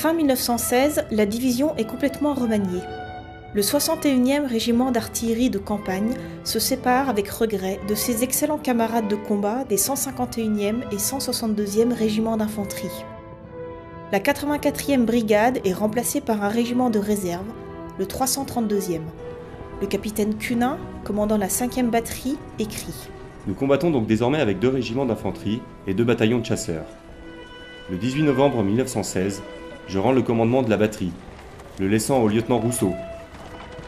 Fin 1916, la division est complètement remaniée. Le 61e régiment d'artillerie de campagne se sépare avec regret de ses excellents camarades de combat des 151e et 162e régiments d'infanterie. La 84e brigade est remplacée par un régiment de réserve, le 332e. Le capitaine Cunin, commandant la 5e batterie, écrit « Nous combattons donc désormais avec 2 régiments d'infanterie et 2 bataillons de chasseurs. Le 18 novembre 1916, je rends le commandement de la batterie, le laissant au lieutenant Rousseau.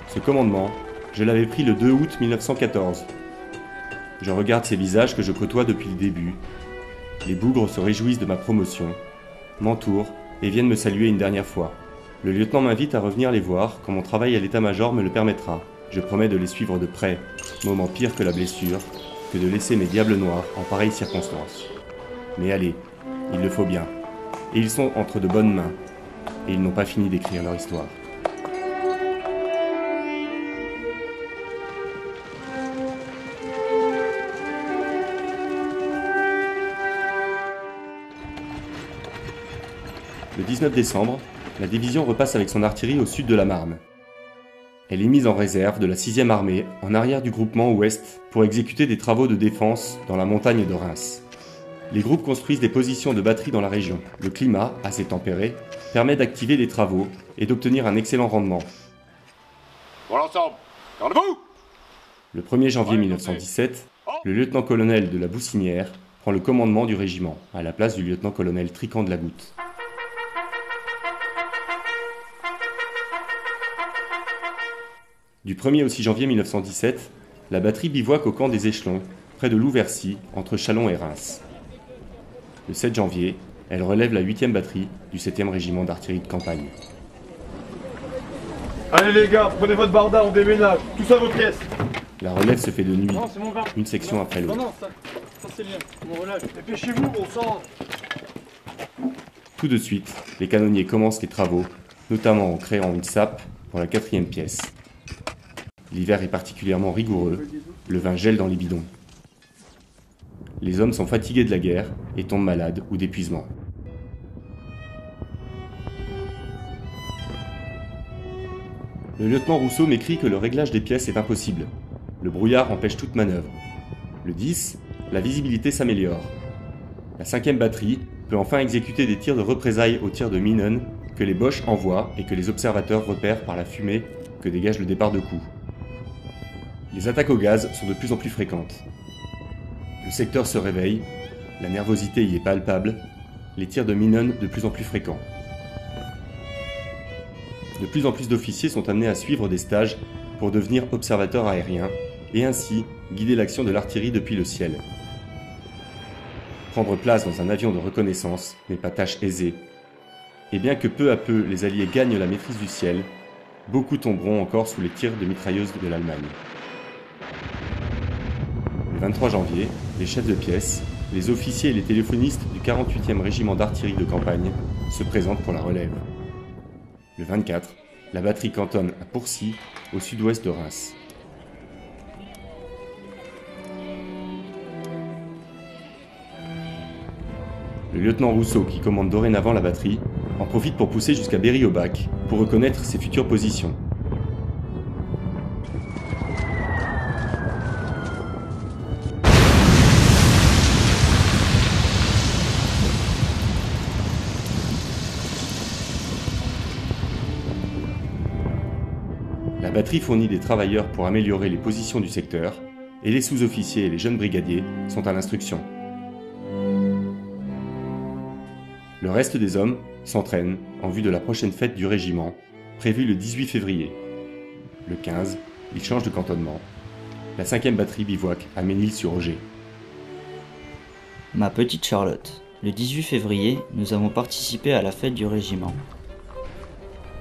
Ce commandement, je l'avais pris le 2 août 1914. Je regarde ces visages que je côtoie depuis le début. Les bougres se réjouissent de ma promotion, m'entourent et viennent me saluer une dernière fois. Le lieutenant m'invite à revenir les voir quand mon travail à l'état-major me le permettra. Je promets de les suivre de près, moment pire que la blessure, que de laisser mes diables noirs en pareilles circonstances. Mais allez, il le faut bien. Et ils sont entre de bonnes mains. Et ils n'ont pas fini d'écrire leur histoire. Le 19 décembre, la division repasse avec son artillerie au sud de la Marne. Elle est mise en réserve de la 6e armée en arrière du groupement ouest pour exécuter des travaux de défense dans la montagne de Reims. Les groupes construisent des positions de batterie dans la région. Le climat, assez tempéré, permet d'activer les travaux et d'obtenir un excellent rendement. Pour l'ensemble, gardez-vous! Le 1er janvier 1917, le lieutenant-colonel de la Boussinière prend le commandement du régiment, à la place du lieutenant-colonel Tricand de la Goutte. Du 1er au 6 janvier 1917, la batterie bivouaque au camp des Échelons, près de Louvercy, entre Châlons et Reims. Le 7 janvier, elle relève la 8e batterie du 7e régiment d'artillerie de campagne. Allez les gars, prenez votre barda, on déménage, tous à vos pièces. La relève se fait de nuit, Non, c'est mon gars. une section après l'autre. Non, ça c'est bien, mon relâche. Dépêchez-vous, bon sang. Tout de suite, les canonniers commencent les travaux, notamment en créant une sape pour la 4e pièce. L'hiver est particulièrement rigoureux, le vin gèle dans les bidons. Les hommes sont fatigués de la guerre et tombent malades ou d'épuisement. Le lieutenant Rousseau m'écrit que le réglage des pièces est impossible. Le brouillard empêche toute manœuvre. Le 10, la visibilité s'améliore. La 5e batterie peut enfin exécuter des tirs de représailles aux tirs de Minen que les Boches envoient et que les observateurs repèrent par la fumée que dégage le départ de coups. Les attaques au gaz sont de plus en plus fréquentes. Le secteur se réveille, la nervosité y est palpable, les tirs de Minen de plus en plus fréquents. De plus en plus d'officiers sont amenés à suivre des stages pour devenir observateurs aériens et ainsi guider l'action de l'artillerie depuis le ciel. Prendre place dans un avion de reconnaissance n'est pas tâche aisée, et bien que peu à peu les Alliés gagnent la maîtrise du ciel, beaucoup tomberont encore sous les tirs de mitrailleuses de l'Allemagne. Le 23 janvier, les chefs de pièce, les officiers et les téléphonistes du 48e régiment d'artillerie de campagne se présentent pour la relève. Le 24, la batterie cantonne à Pourcy, au sud-ouest de Reims. Le lieutenant Rousseau, qui commande dorénavant la batterie, en profite pour pousser jusqu'à Berry-au-Bac pour reconnaître ses futures positions. La batterie fournit des travailleurs pour améliorer les positions du secteur, et les sous-officiers et les jeunes brigadiers sont à l'instruction. Le reste des hommes s'entraînent en vue de la prochaine fête du régiment, prévue le 18 février. Le 15, ils changent de cantonnement. La 5e batterie bivouaque à Ménil-sur-Auger. Ma petite Charlotte, le 18 février, nous avons participé à la fête du régiment.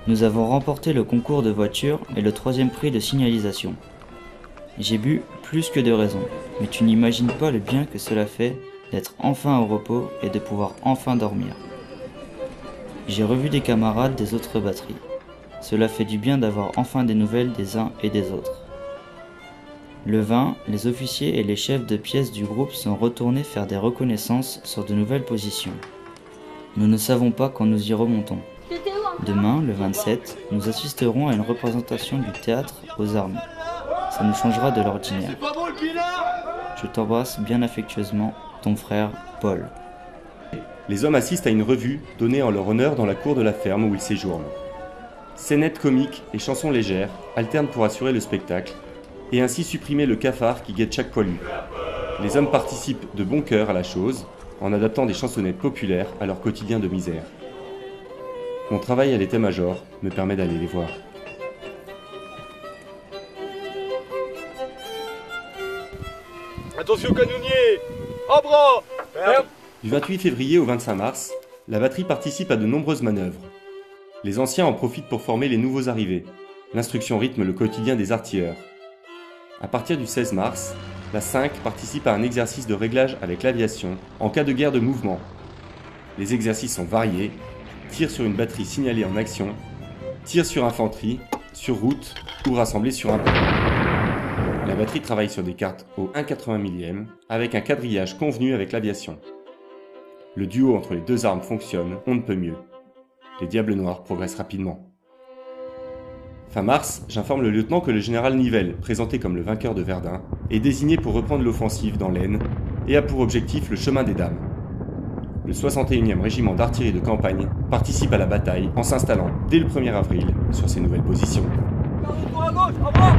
Nous avons remporté le concours de voiture et le 3e prix de signalisation. J'ai bu plus que de raison, mais tu n'imagines pas le bien que cela fait d'être enfin au repos et de pouvoir enfin dormir. J'ai revu des camarades des autres batteries. Cela fait du bien d'avoir enfin des nouvelles des uns et des autres. Le 20, les officiers et les chefs de pièce du groupe sont retournés faire des reconnaissances sur de nouvelles positions. Nous ne savons pas quand nous y remontons. J'étais Demain, le 27, nous assisterons à une représentation du théâtre aux armes. Ça nous changera de l'ordinaire. Je t'embrasse bien affectueusement, ton frère Paul. Les hommes assistent à une revue donnée en leur honneur dans la cour de la ferme où ils séjournent. Scénettes comiques et chansons légères alternent pour assurer le spectacle et ainsi supprimer le cafard qui guette chaque poilu. Les hommes participent de bon cœur à la chose en adaptant des chansonnettes populaires à leur quotidien de misère. Mon travail à l'état-major me permet d'aller les voir. Attention canonnier! En bras! Du 28 février au 25 mars, la batterie participe à de nombreuses manœuvres. Les anciens en profitent pour former les nouveaux arrivés. L'instruction rythme le quotidien des artilleurs. À partir du 16 mars, la 5 participe à un exercice de réglage avec l'aviation en cas de guerre de mouvement. Les exercices sont variés: tir sur une batterie signalée en action, tir sur infanterie, sur route ou rassemblée sur un pont. La batterie travaille sur des cartes au 1/80 millième avec un quadrillage convenu avec l'aviation. Le duo entre les deux armes fonctionne, on ne peut mieux. Les Diables Noirs progressent rapidement. Fin mars, j'informe le lieutenant que le général Nivelle, présenté comme le vainqueur de Verdun, est désigné pour reprendre l'offensive dans l'Aisne et a pour objectif le chemin des Dames. Le 61e régiment d'artillerie de campagne participe à la bataille en s'installant dès le 1er avril sur ses nouvelles positions. À gauche, en bas!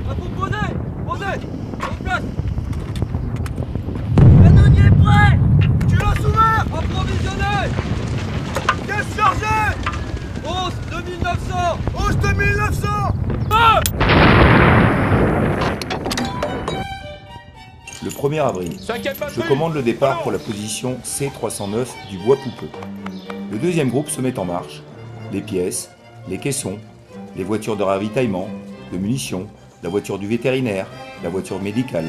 À vous poser! Posez! En place! Canonnier prêt! Tu l'as ouvert! Approvisionné! Caisse chargée! 11 2900! 11 2900! Le 1er avril, je commande le départ pour la position C309 du Bois Poupeux. Le deuxième groupe se met en marche. Les pièces, les caissons, les voitures de ravitaillement, de munitions, la voiture du vétérinaire, la voiture médicale,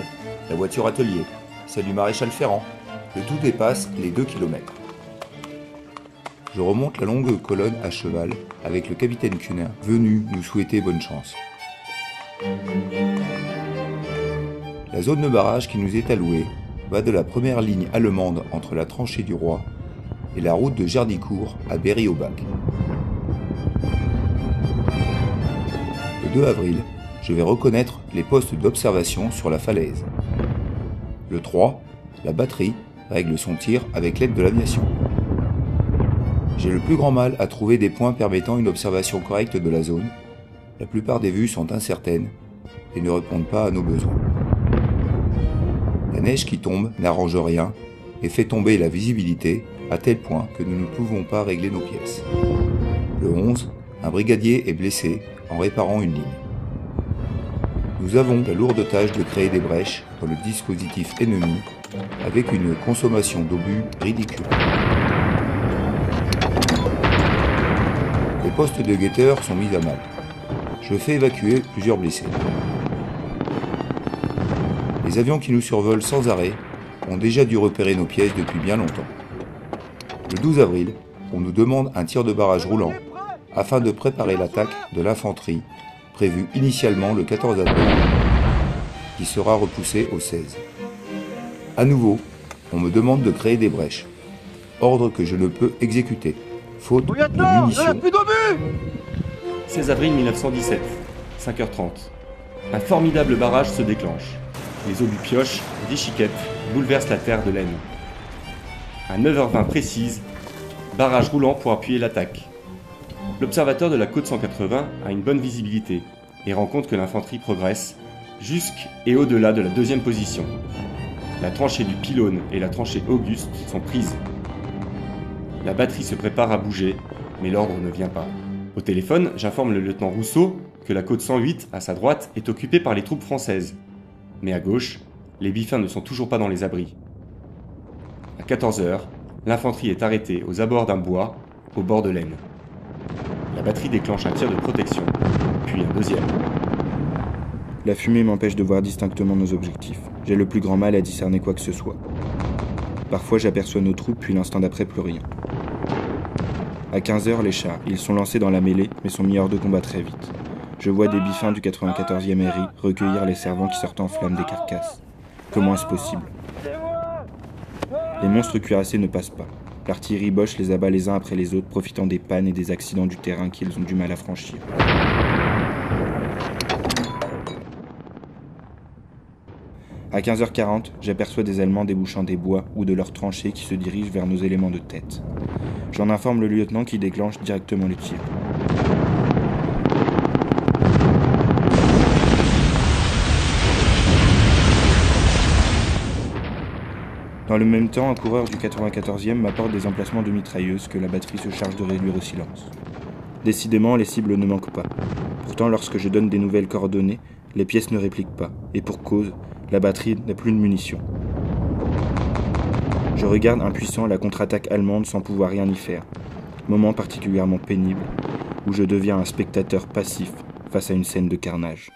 la voiture atelier, celle du maréchal Ferrand, le tout dépasse les 2 km. Je remonte la longue colonne à cheval avec le capitaine Cunin, venu nous souhaiter bonne chance. La zone de barrage qui nous est allouée va de la première ligne allemande entre la tranchée du Roi et la route de Jardicourt à Berry-au-Bac. Le 2 avril, je vais reconnaître les postes d'observation sur la falaise. Le 3, la batterie règle son tir avec l'aide de l'aviation. J'ai le plus grand mal à trouver des points permettant une observation correcte de la zone. La plupart des vues sont incertaines et ne répondent pas à nos besoins. La neige qui tombe n'arrange rien et fait tomber la visibilité à tel point que nous ne pouvons pas régler nos pièces. Le 11, un brigadier est blessé en réparant une ligne. Nous avons la lourde tâche de créer des brèches dans le dispositif ennemi avec une consommation d'obus ridicule. Les postes de guetteurs sont mis à mal. Je fais évacuer plusieurs blessés. Les avions qui nous survolent sans arrêt ont déjà dû repérer nos pièces depuis bien longtemps. Le 12 avril, on nous demande un tir de barrage roulant afin de préparer l'attaque de l'infanterie prévue initialement le 14 avril, qui sera repoussée au 16. À nouveau, on me demande de créer des brèches, ordre que je ne peux exécuter, faute de munitions. 16 avril 1917, 5h30. Un formidable barrage se déclenche. Les obus pioches et déchiquettes bouleversent la terre de l'Aisne. À 9h20 précise, barrage roulant pour appuyer l'attaque. L'observateur de la côte 180 a une bonne visibilité et rend compte que l'infanterie progresse jusqu'à et au-delà de la deuxième position. La tranchée du pylône et la tranchée Auguste sont prises. La batterie se prépare à bouger, mais l'ordre ne vient pas. Au téléphone, j'informe le lieutenant Rousseau que la côte 108, à sa droite, est occupée par les troupes françaises. Mais à gauche, les Biffins ne sont toujours pas dans les abris. À 14h, l'infanterie est arrêtée aux abords d'un bois, au bord de l'Aisne. La batterie déclenche un tir de protection, puis un deuxième. La fumée m'empêche de voir distinctement nos objectifs. J'ai le plus grand mal à discerner quoi que ce soit. Parfois j'aperçois nos troupes, puis l'instant d'après plus rien. À 15h, les chars, ils sont lancés dans la mêlée, mais sont mis hors de combat très vite. Je vois des Biffins du 94e RI recueillir les servants qui sortent en flammes des carcasses. Comment est-ce possible ? Les monstres cuirassés ne passent pas. L'artillerie Boche les abat les uns après les autres, profitant des pannes et des accidents du terrain qu'ils ont du mal à franchir. À 15h40, j'aperçois des Allemands débouchant des bois ou de leurs tranchées qui se dirigent vers nos éléments de tête. J'en informe le lieutenant qui déclenche directement les tirs. Dans le même temps, un coureur du 94e m'apporte des emplacements de mitrailleuses que la batterie se charge de réduire au silence. Décidément, les cibles ne manquent pas. Pourtant, lorsque je donne des nouvelles coordonnées, les pièces ne répliquent pas, et pour cause, la batterie n'a plus de munitions. Je regarde impuissant la contre-attaque allemande sans pouvoir rien y faire. Moment particulièrement pénible, où je deviens un spectateur passif face à une scène de carnage.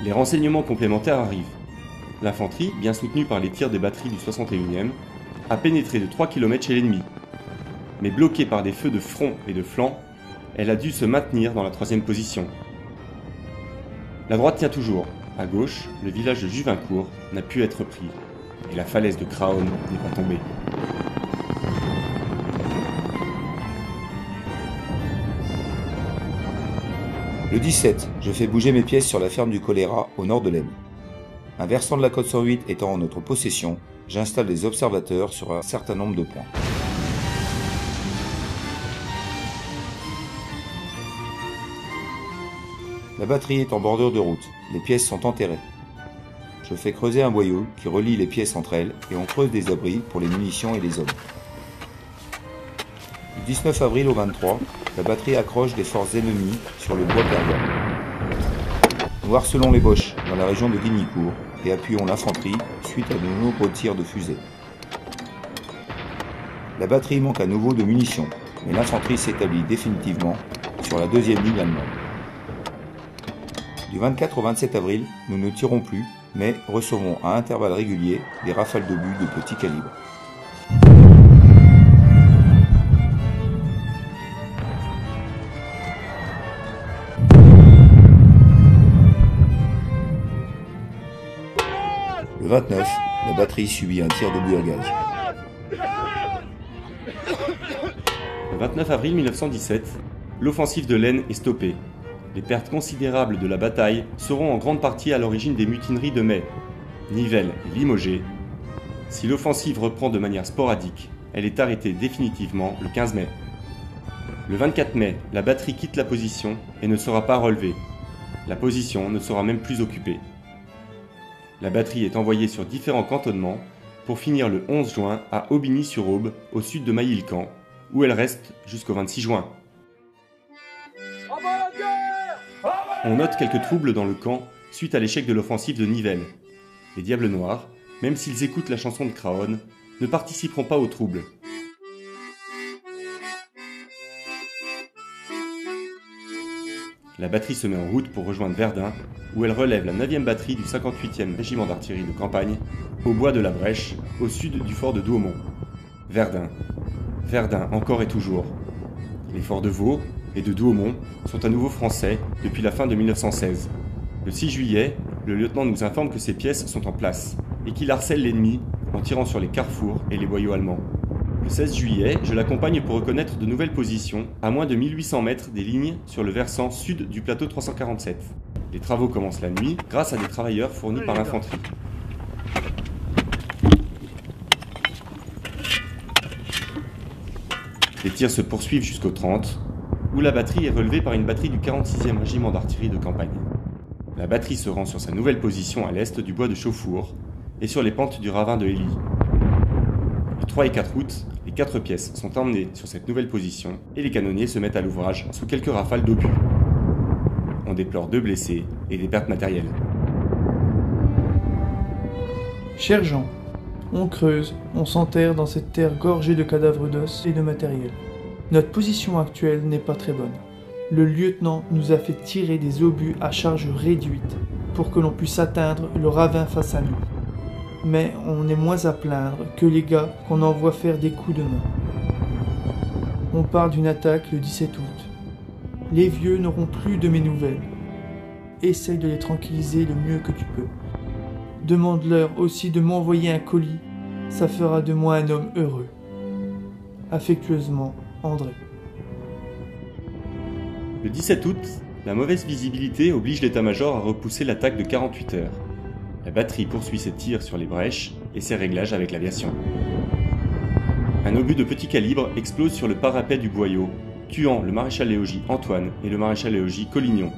Les renseignements complémentaires arrivent. L'infanterie, bien soutenue par les tirs des batteries du 61e, a pénétré de 3 km chez l'ennemi. Mais bloquée par des feux de front et de flanc, elle a dû se maintenir dans la 3e position. La droite tient toujours. À gauche, le village de Juvincourt n'a pu être pris, et la falaise de Craonne n'est pas tombée. Le 17, je fais bouger mes pièces sur la ferme du Choléra au nord de l'Aisne. Un versant de la côte 108 étant en notre possession, j'installe des observateurs sur un certain nombre de points. La batterie est en bordure de route, les pièces sont enterrées. Je fais creuser un boyau qui relie les pièces entre elles et on creuse des abris pour les munitions et les hommes. Du 19 avril au 23, la batterie accroche des forces ennemies sur le bois pervers. Nous harcelons les Boches dans la région de Guignicourt et appuyons l'infanterie suite à de nombreux tirs de fusée. La batterie manque à nouveau de munitions, mais l'infanterie s'établit définitivement sur la 2e ligne allemande. Du 24 au 27 avril, nous ne tirons plus, mais recevons à intervalles réguliers des rafales d'obus de petit calibre. Le 29, la batterie subit un tir d'obus à gaz. Le 29 avril 1917, l'offensive de l'Aisne est stoppée. Les pertes considérables de la bataille seront en grande partie à l'origine des mutineries de mai, Nivelles et limogées. Si l'offensive reprend de manière sporadique, elle est arrêtée définitivement le 15 mai. Le 24 mai, la batterie quitte la position et ne sera pas relevée. La position ne sera même plus occupée. La batterie est envoyée sur différents cantonnements pour finir le 11 juin à Aubigny-sur-Aube, au sud de Mailly-le-Camp, où elle reste jusqu'au 26 juin. On note quelques troubles dans le camp suite à l'échec de l'offensive de Nivelles. Les Diables Noirs, même s'ils écoutent la chanson de Craonne, ne participeront pas aux troubles. La batterie se met en route pour rejoindre Verdun, où elle relève la 9e batterie du 58e régiment d'artillerie de campagne, au bois de la Brèche, au sud du fort de Douaumont. Verdun. Verdun encore et toujours. Les forts de Vaux et de Douaumont sont à nouveau français depuis la fin de 1916. Le 6 juillet, le lieutenant nous informe que ses pièces sont en place et qu'il harcèle l'ennemi en tirant sur les carrefours et les boyaux allemands. Le 16 juillet, je l'accompagne pour reconnaître de nouvelles positions à moins de 1800 mètres des lignes sur le versant sud du plateau 347. Les travaux commencent la nuit grâce à des travailleurs fournis par l'infanterie. Les tirs se poursuivent jusqu'au 30, où la batterie est relevée par une batterie du 46e régiment d'artillerie de campagne. La batterie se rend sur sa nouvelle position à l'est du bois de Chauffour et sur les pentes du ravin de Hélie. Le 3 et 4 août, les 4 pièces sont emmenées sur cette nouvelle position et les canonniers se mettent à l'ouvrage sous quelques rafales d'obus. On déplore 2 blessés et des pertes matérielles. Chers gens, on creuse, on s'enterre dans cette terre gorgée de cadavres d'os et de matériel. Notre position actuelle n'est pas très bonne. Le lieutenant nous a fait tirer des obus à charge réduite pour que l'on puisse atteindre le ravin face à nous. Mais on est moins à plaindre que les gars qu'on envoie faire des coups de main. On parle d'une attaque le 17 août. Les vieux n'auront plus de mes nouvelles. Essaye de les tranquilliser le mieux que tu peux. Demande-leur aussi de m'envoyer un colis, ça fera de moi un homme heureux. Affectueusement, André. Le 17 août, la mauvaise visibilité oblige l'état-major à repousser l'attaque de 48 heures. La batterie poursuit ses tirs sur les brèches et ses réglages avec l'aviation. Un obus de petit calibre explose sur le parapet du boyau, tuant le maréchal des logis Antoine et le maréchal des logis Collignon.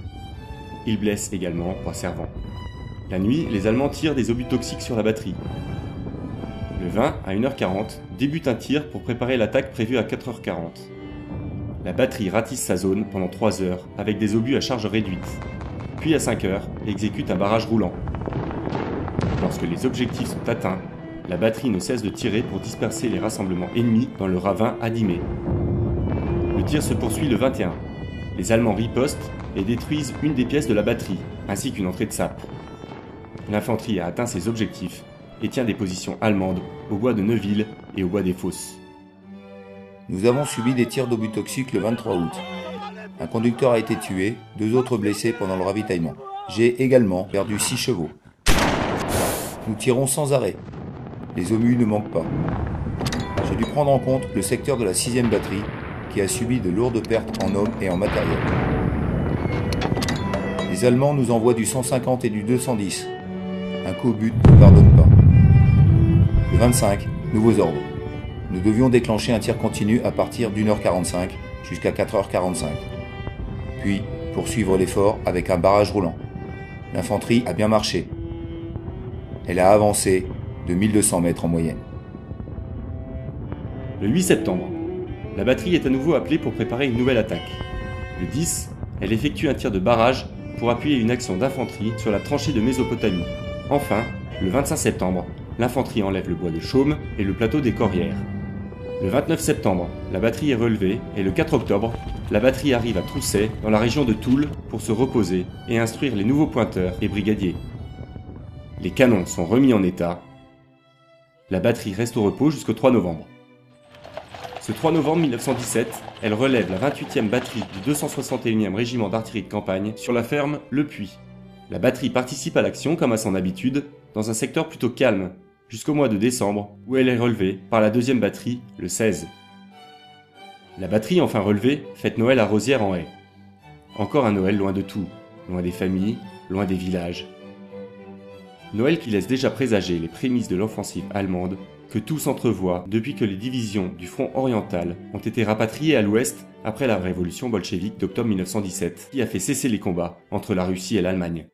Il blesse également 3 servants. La nuit, les Allemands tirent des obus toxiques sur la batterie. Le 20, à 1h40, débute un tir pour préparer l'attaque prévue à 4h40. La batterie ratisse sa zone pendant 3 heures avec des obus à charge réduite, puis à 5h exécute un barrage roulant. Lorsque les objectifs sont atteints, la batterie ne cesse de tirer pour disperser les rassemblements ennemis dans le ravin Adimé. Le tir se poursuit le 21. Les Allemands ripostent et détruisent une des pièces de la batterie, ainsi qu'une entrée de sape. L'infanterie a atteint ses objectifs et tient des positions allemandes au bois de Neuville et au bois des Fosses. Nous avons subi des tirs d'obus toxiques le 23 août. Un conducteur a été tué, 2 autres blessés pendant le ravitaillement. J'ai également perdu 6 chevaux. Nous tirons sans arrêt. Les obus ne manquent pas. J'ai dû prendre en compte le secteur de la 6e batterie qui a subi de lourdes pertes en hommes et en matériel. Les Allemands nous envoient du 150 et du 210. Un coup au but ne pardonne pas. Le 25, nouveaux ordres. Nous devions déclencher un tir continu à partir d'1h45 jusqu'à 4h45. Puis, poursuivre l'effort avec un barrage roulant. L'infanterie a bien marché. Elle a avancé de 1200 mètres en moyenne. Le 8 septembre, la batterie est à nouveau appelée pour préparer une nouvelle attaque. Le 10, elle effectue un tir de barrage pour appuyer une action d'infanterie sur la tranchée de Mésopotamie. Enfin, le 25 septembre, l'infanterie enlève le bois de Chaume et le plateau des Corrières. Le 29 septembre, la batterie est relevée et le 4 octobre, la batterie arrive à Trousset, dans la région de Toul, pour se reposer et instruire les nouveaux pointeurs et brigadiers. Les canons sont remis en état. La batterie reste au repos jusqu'au 3 novembre. Ce 3 novembre 1917, elle relève la 28e batterie du 261e régiment d'artillerie de campagne sur la ferme Le Puy. La batterie participe à l'action comme à son habitude, dans un secteur plutôt calme, jusqu'au mois de décembre, où elle est relevée par la 2e batterie le 16. La batterie enfin relevée fête Noël à Rosières-en-Haye. Encore un Noël loin de tout, loin des familles, loin des villages. Noël qui laisse déjà présager les prémices de l'offensive allemande que tout s'entrevoit depuis que les divisions du front oriental ont été rapatriées à l'ouest après la révolution bolchevique d'octobre 1917 qui a fait cesser les combats entre la Russie et l'Allemagne.